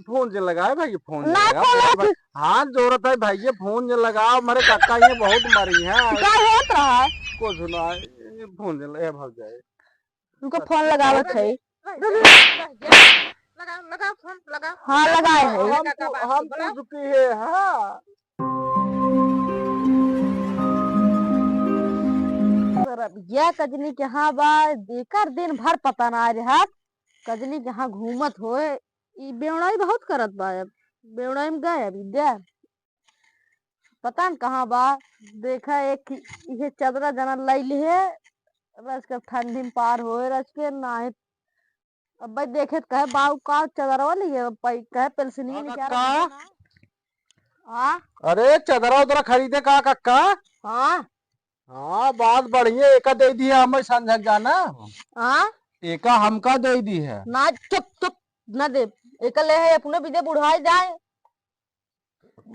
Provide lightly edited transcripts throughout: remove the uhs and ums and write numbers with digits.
Phone जे लगाए भाई, phone जे ना लगा फोन भाई, हाथ जोड़त है भाई, फोन जे लगाओ। मेरे काका ये बहुत मरी है। का होत रहा है। को सुना फोन जे लगा भाग जाए। उनको फोन लगावत है। लगा लगा फोन लगा। हाँ लगाए है। हम तो चुकी है। हाँ यह कजनी के हाँ बा देकर दिन भर पता ना रहा। कजनी के हाँ घूमत होए। ई बेवड़ाई बहुत करत बा। अब बेवड़ाई में गए अभी दे पता न कहाँ बा। देखा एक ये चदरा जना लैली है। रस के ठंडी में पार होए रस के ना अब भाई देखे तो कहे बाऊ का चदरवा लिए कहे पेंसिनी काका, हाँ अरे चदरा उदरा खरीदे का काका? हाँ हाँ बात बढ़िया। एक दे दी है, हमें समझ जाना। हाँ एक हमका दे दी है। ना चुप चुप न दे एक ले है अपने भी दे बुढ़ाई जाए।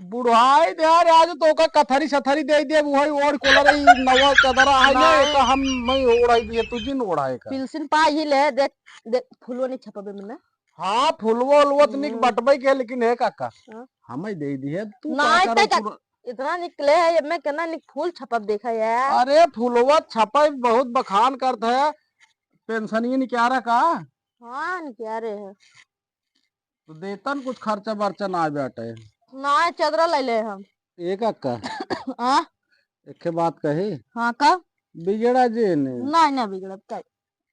बुढ़ाई दे यार, आज तो का कथरी सथरी दे दे वही और कोलर नवा चदरा है ना। एक हम मैं ओढ़ाई दिए तुझे न ओढ़ाए का। पिलसिन पा ही ले देख देख फुलवा नहीं छपबे मैंने। हाँ फुलवा उलवा तो निक बटबई के, लेकिन है काका हाँ। हमें दे दी है। तू ना का करो इतना इतना निकले है मैं कहना निक फूल छपब देखा यार। अरे फुलवा छपाई बहुत बखान करता है। पेंशनिए निकारा का हाँ क्या रे है तो देतन कुछ खर्चा बर्चा ना बैठे। ना चदरा ले ले हम। एक अक्का हाँ एक बात कही, हाँ कब बिगड़ा जे ने ना बिगड़ब का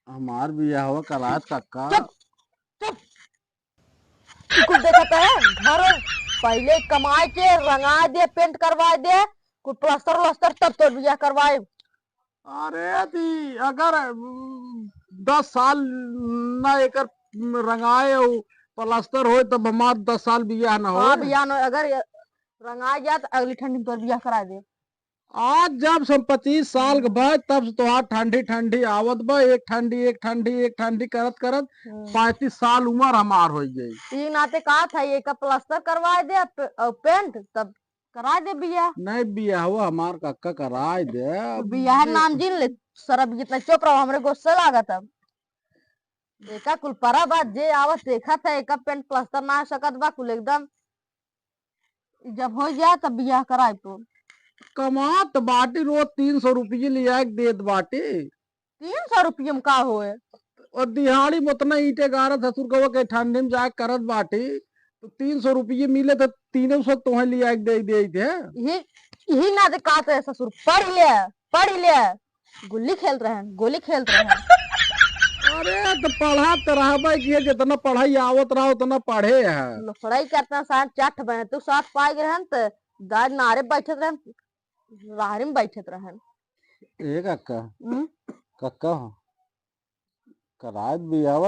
हमार बियाह हुआ करात काका। चुप चुप कुछ देखता है घर पहले कमाए के रंगा दे पेंट करवा दे कुछ प्लास्टर व्लास्टर तब तो बियाह करवाए। अरे दी अगर 10 साल ना एक रंगाए हो प्लास्टर हो तब हमार 10 साल बियाह ना हो। हाँ बियाह अगर रंगा जाए तो अगली ठंडी में तो बियाह करा दे। आज जब सब 25 साल के बाद तब तो आज ठंडी ठंडी आवत बा। एक ठंडी एक ठंडी एक ठंडी करत करत 35 साल उम्र हमार हो गई। तीन नाते कहा था ये का प्लास्टर करवा दे और पेंट तब करा दे बियाह। नहीं बियाह हुआ हमार काका कराए दे। बियाह नाम जिन ले सरब जितना चुप रहो हमरे गुस्से लागत अब। एका कुल परा बात जे आवत देखा था एका पेंट प्लास्टर ना सकत बा कुल एकदम जब हो जाए तब बियाह कराए तो। कमात बाटी रोज 300 रुपये लिया देत बाटी। 300 रुपये में का होए। और दिहाड़ी में उतना ईटे गारत ससुर कहो के ठंडी में जाके करत बाटी तो 300 रुपये मिले तो 300 तुम्हें लिया दे थे। यही ना दे कहा था ससुर पढ़ ले गुल्ली खेल रहे हैं गोली खेल रहे हैं। अरे तो पढ़ा तो रहा कि जितना पढ़ाई आवत रहा उतना पढ़े है। पढ़ाई करता साथ चाट बने तू साथ पाए गए तो दाद नारे बैठे रहे राहरी में बैठे रहे। एक अक्का कक्का करात बियाह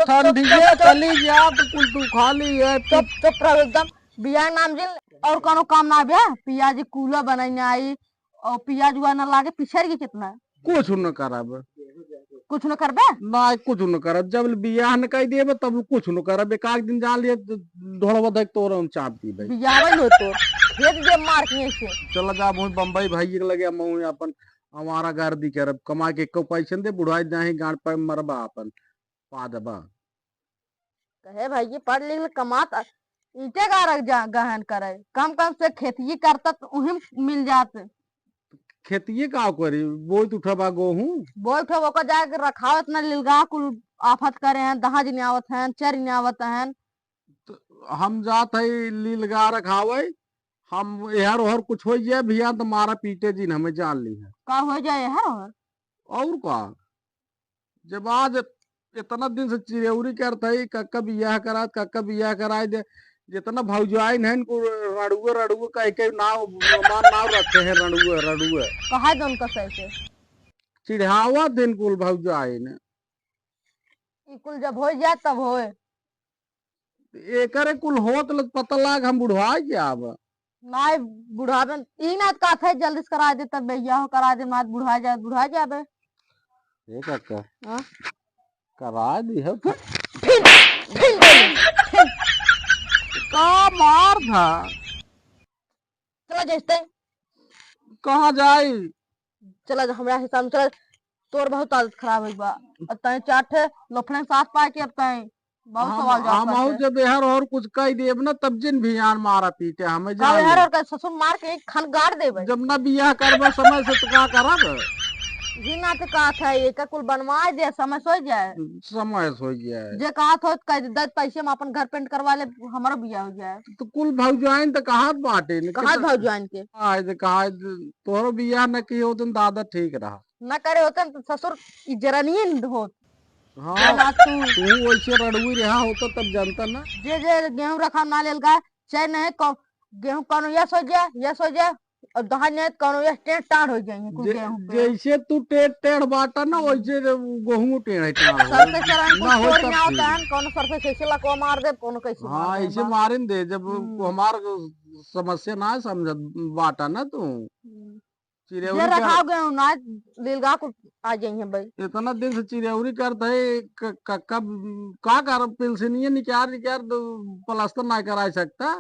ठंडी चली जा तो कुल तू खाली है। चुप चुप रहो एकदम बियाह नाम जिन और कोनो काम ना बे पिया जी कूला बनाई आई और पिया जुआ ना लागे पिछड़ गई कितना कुछ न करब कुछ न करबे ना कुछ न करब। जब बियाह न कह दिए तब कुछ न करब। एक दिन जान लिए ढोड़वा देख तो चाप दी भाई बियाह हो तो खेत दे मार के से चल जा बम्बई भाई के लगे मैं अपन हमारा घर दी करब कमा के एको पैसे दे बुढ़ाई जाही गाड़ पर मरबा अपन पा दबा। कहे भाई पढ़ लिख कमात ईटे का रख जा गहन करे कम कम से खेती करता तो उही मिल जाते। खेतिए का करी बोई तो उठबा गेहूं बोल ठो ओकर जाके रखाव इतना लिलगा कुल आफत करे हैं दहा दिन आवत हैं चर दिन आवत हैं। तो हम जात है लीलगा रखावे हम यार और कुछ हो जाए भैया तो मारा पीटे जी हमें जान ली है का हो जाए है और का। जब आज इतना दिन से चिरौरी करते ही कक्का बियाह कराए दे जितना भौजाई नहीं को रड़ुए रड़ुए कह के नाव नाव रखे हैं रड़ुए रड़ुए कहा दो उनका सही से चिढ़ावा दिन कुल भौजाई ने कुल जब हो जाए तब होए एकरे कुल होत पता लाग हम बुढ़वा क्या अब ना बुढ़ावे ई ना का था जल्दी से करा दे तब बियाह करा दे मात बुढ़ा जाबे एक अक्का हां करा दी है फिर का मार था। चलो जैसे कहाँ जाई चला जा हमरा हिसाब से चल तोर बहुत आदत खराब हुई बा अब तय चाट लफड़े साथ पा के अब तय बहुत सवाल जवाब हम करते जब यार और कुछ कह देब ना तब जिन भी यार मारा पीटे हमें का जान यार ले। और का ससुर मार के एक खन गाड़ देबे जब ना बियाह करब समय से तो का करब। ही ना तो का था ये का कुल बनवा दे समय सो जाए समय हो जाए जे कहा तो कह दे पैसे में अपन घर पेंट करवा ले हमारा बियाह हो जाए तो कुल भौजाइन तो कहा बाटे न कहाँ भौजाइन के कहा तोहरो बियाह न की हो तुम दादा ठीक रहा। न करे होते न तो ससुर ई जरा नहीं होत हाँ ना तू तू वैसे रड़ुई रहा होता तब जानता ना। जे गेहूं रखा ना लेल का चाहे नहीं गेहूं कौनो यस हो जाए और दहान नहीं कौनो यस टेढ़ टाढ़ हो जाएंगे कुल गेहूं पे जैसे तू टेढ़ टेढ़ बाटा ना वैसे गेहूं टेढ़ टाढ़ हो सरफे चरण कुछ ना हो तोड़ तब में होता ठीक। है कौनो सरफे कैसे लकवा मार दे कौनो कैसे मार हाँ दे ऐसे बस मारिन दे जब हमार समस्या ना समझ बाटा ना तू जे चिरौरी कर रखा गेहूं ना लीलगा को आ जाएंगे भाई इतना दिन से चिरौरी करते है कब का कर पेंशनिया निकाल निकाल प्लास्टर ना करा सकता।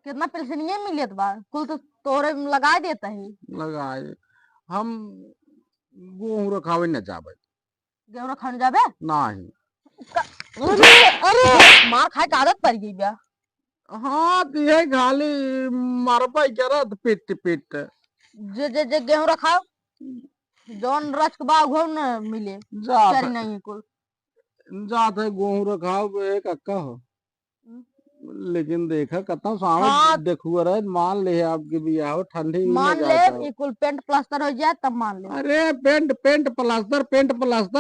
कितना पेंशनिया मिलत बा कुल तो तोरे में लगा देता है लगाए हम गेहूं रखावे न जाबे गेहूं खाने जाबे नहीं। अरे अरे मार खाए के आदत पड़ गई बा हाँ तो ये खाली मारपा क्या पिट पिट जे गेहूं रखाओ जौन रच के बा उहो न मिले जात चरी नहीं कुल जात है गेहूं रखाव एक अक्का हो। लेकिन देखा कतना सावे हाँ देखुआ रहे मान ले आपके बियाह हो ठंडी में मान ले जाता हो। ये कुल पेंट प्लास्टर हो जाए तब मान ले अरे पेंट प्लास्टर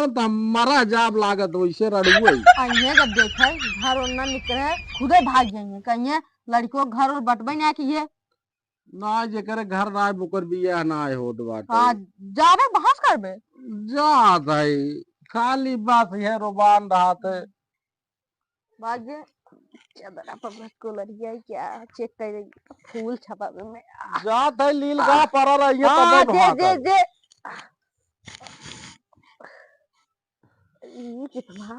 तो हमारा जाब लागत वैसे रड़ुए अइहे जब देखे घर और न निकले खुदे भाग जाएंगे कहिए लड़कियों के घर और बटबे ना कि ये ना जेकर घर ना बुकर बियाह ना होत बाटे। हाँ जाबे बहस करबे जात है खाली बात है रोबान रहा थे। बाजे चदरा पर कलरिया क्या चेक कर फूल छपावे में जात है लील गा पर रही है हाँ तबे जे भाकर जे ये कितना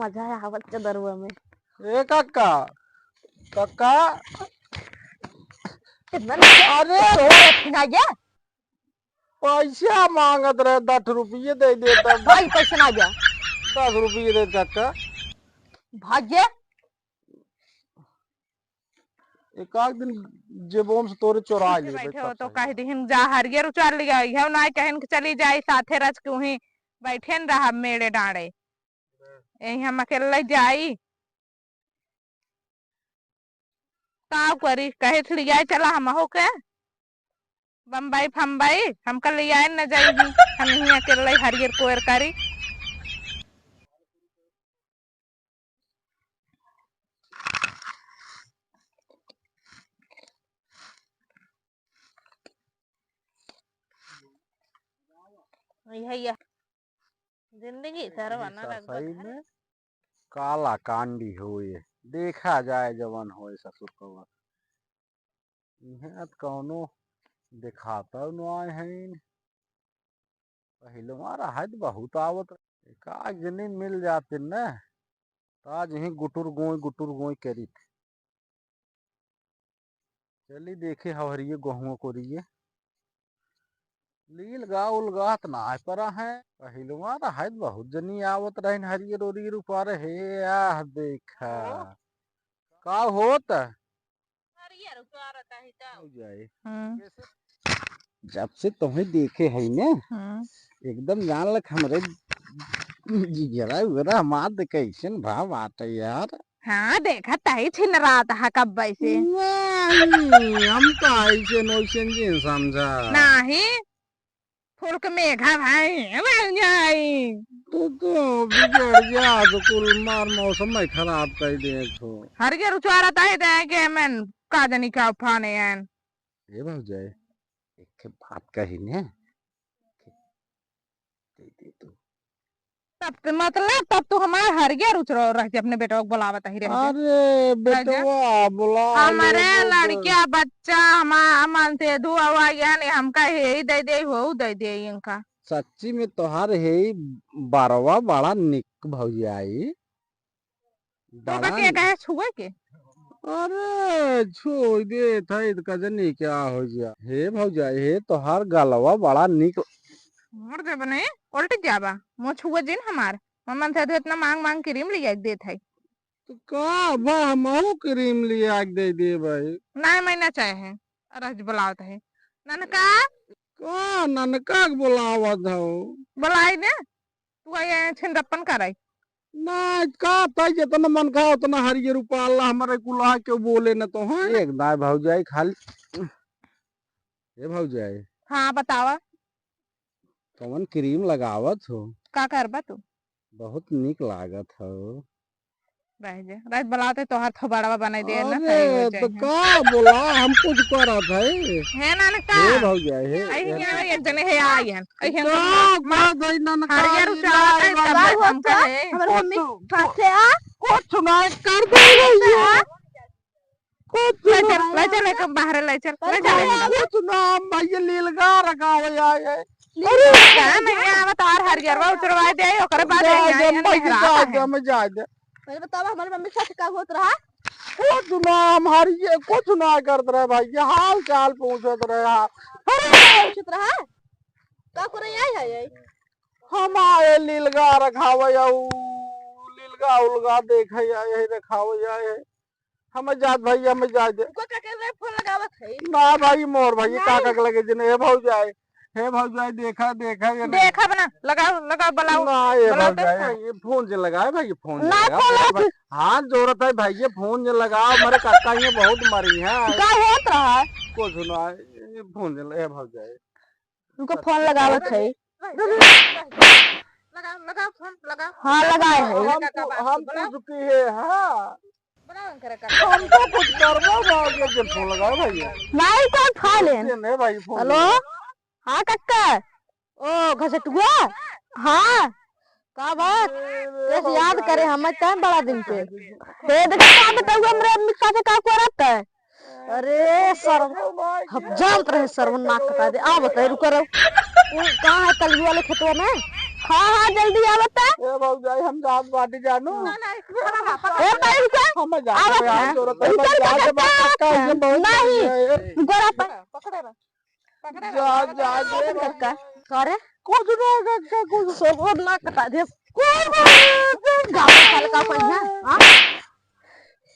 मजा आवत चदरवा में ए कक्का कक्का कितना अरे रखना गया पैसा मांगत रहे 10 रुपये दे देता भाई पैसे ना गया 10 रुपये दे कक्का भाग्य एक आध दिन जेबोम से तोरे चोरा ले बैठे हो तो कह दिहिन जा हरियर उचार लिया है ना कहन के चली जाई साथे रच के वहीं बैठे न रहा मेरे डांडे यही हम अकेले जाई ताव करी कहे थी लिया चला हम हो के बम्बई फम्बई हम कल लिया न जाई हम यही अकेले हरियर कोयर करी जिंदगी सरवाना सही में काला कांडी हो ये देखा जाए जवन हो ससुर कवा इहे कौनो दिखाता न आए हैं पहले मारा है बहुत आवत का जनी मिल जाते न ताज ही गुटुर गोई करी थे। चली देखे हवरिये गहुओं को रिये लील गा उलगात ना आए पर है पहले मारा है बहुत जनी आवत रहन हरियर ओरियर ऊपर हे आह देखा का होत हरियर उचार हो जाए आता जब से तुम्हें देखे है ने एकदम जान लग हमरे जिगरा उगरा मार कैसन भाव आते यार। हाँ देखा तही छिन रात हा कब से नहीं हम का ऐसे नोशन जी समझा नहीं फूल के मेघा भाई बन जाई तो बिगड़ जा तो कुल मार मौसम में खराब कर दे तो हरियर उचार आता है के मन का जनी का उफाने हैं ये भाव जाए एक बात कही ने दे तू तब तो मतलब तब तो हमारे हरियर उचरो रख अपने बेटा को बुलावत ही रहे अरे बेटवा बुला हमारे लो लड़किया बच्चा हमारा मन से धुआ हुआ यानी हमका हे दे दे हो दे दे इनका सच्ची में तोहार है बारवा बड़ा निक भौजाई तो बके कहे छुए के अरे छोड़ दे था कजनी क्या हो गया हे भौजाई हे तोहार गलवा बड़ा निक मोर दे बने उल्ट जाबा मो छुए जिन हमार मन थे तो इतना मांग मांग क्रीम लिया दे थे तो का बा हमहू क्रीम लिया के दे दे भाई। नहीं मैं ना चाहे रज बुलावत है ननका का ननका के बुलावत हो बुलाई ने तू ये छिंदपन कराई ना का तय जितना मन का उतना हरियर रूपा अल्लाह हमारे कुल्हा के बोले न तो हाँ एक दाई भौजाई खाली ये भौजाई हाँ बतावा कौन क्रीम लगावत हो का करबा तू बहुत निक लागत हो। रह जा रज बुलाते तो हर थोबाड़वा बनाई दे ना अरे तो का बोला हम कुछ करत है ननका हे भौजाई हे आई हिया एक जने है आई हन आई हन का गई ननका हरियर उचावत है तब हमका है हमारे मम्मी फासे आ कुछ ना कर दे भैया कुछ ले चल एक बाहर ले चल कुछ ना भैया लीलगा रखा हुआ है का नहीं आवत और हरियर वा उचरवा दे ओकरे बाद आई हम जा दे पहले बतावा हमारी मम्मी के साथ का होत रहा। कुछ ना हमारी ये कुछ ना करत रहे भैया हाल चाल पूछत रहे पूछत रहा का करे आई है हम आए लीलगा रखावे लीलगा उलगा देखे यही रखावे है हम जात भैया हम जा दे को का के फोन लगावत है ना भाई मोर भैया काका के लगे जने हे भौजाई हे भौजाई देखा देखा ये देखा बना लगाओ लगाओ बुलाओ ना ये भौजाई ये फोन से लगाए भाई फोन से लगाओ हाथ जोरत है भाई ये फोन से लगाओ हमारे काका ये बहुत मरी है का होत रहा को सुना ये फोन से हे भौजाई उनको फोन लगावत है लगाओ लगाओ फोन लगाओ हाँ लगाए है हम चुकी है हाँ बनाओ करे का हमको कुछ करना भाई ये फोन लगाओ भैया नहीं तो खा ले नहीं भाई फोन हेलो हाँ कक्का ओ घसटुआ हाँ का बात कैसे याद करे हम टाइम बड़ा दिन पे हे देखो का बताऊं हमरे अम्मी के साथ का करत है अरे सर हम जानत रहे सर्वनाक कटा दे आ बता रुको रो कहां है कलगी वाले खेतवा में हाँ हाँ जल्दी आ बता ए भौजाई हम जात बाटी जानू ए भाई रुको हम जा रहे हैं जरूरत है बस जा के बात का ये बहुत नहीं गोरा पकड़े रहा जा जा जे कक्का करे कुछ ना कक्का कुछ सोबो ना कटा दे गाँव साल का पहिया हाँ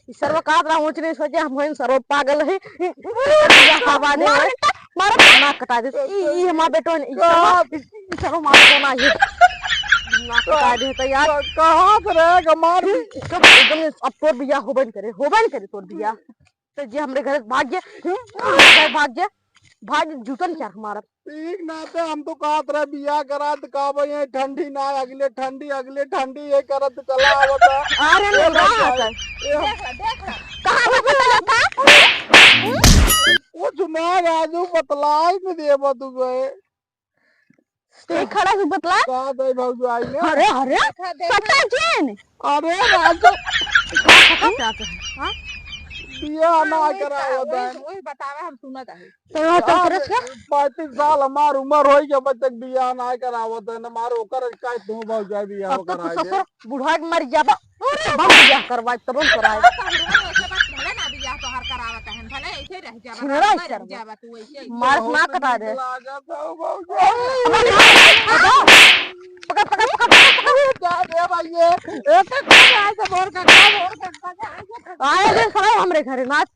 इस सर्व का रहा हूँ नहीं सोचे हम हैं सर्व पागल है हवा दे मार ना कटा दे ये हमारा बेटो सर्व मार को ना ये ना कटा दे तो यार कहां से रहेगा मार एकदम अब तोर बिया होबन करे तोर बिया तो जे हमरे घर भाग गया भाग जूतन क्या हमारा ठीक ना थे हम तो कहत रहे बिया करा तो का भाई ठंडी ना अगले ठंडी ये करत चला आवता अरे नहीं रहा कहां पे चला था कुछ ना राजू बतलाई में देबो तू गए ते खड़ा से बतला का दे भौजाई ने अरे अरे सटा चेन अरे राजू क्या हां बिया ना करावता वही बतावे हम सुनत है तो तरस का 35 साल हमार उम्र होई के बच्चे बिया ना करावत है न मार ओकर का तू भौजाई बिया अब तो कराए ससुर बुढ़ा के मर जाबा बहुत बियाह करवाए तब कराए भले ना बियाह तो हर करावत है भले ऐसे रह जाबा सुनरा रह सर जाबा तू ऐसे मार ना कटा दे लागत है भौजाई पकड़ पकड़ पकड़ क्या दे भाई ये एक एक से बोर का आए दे सारे हमरे घरे नाच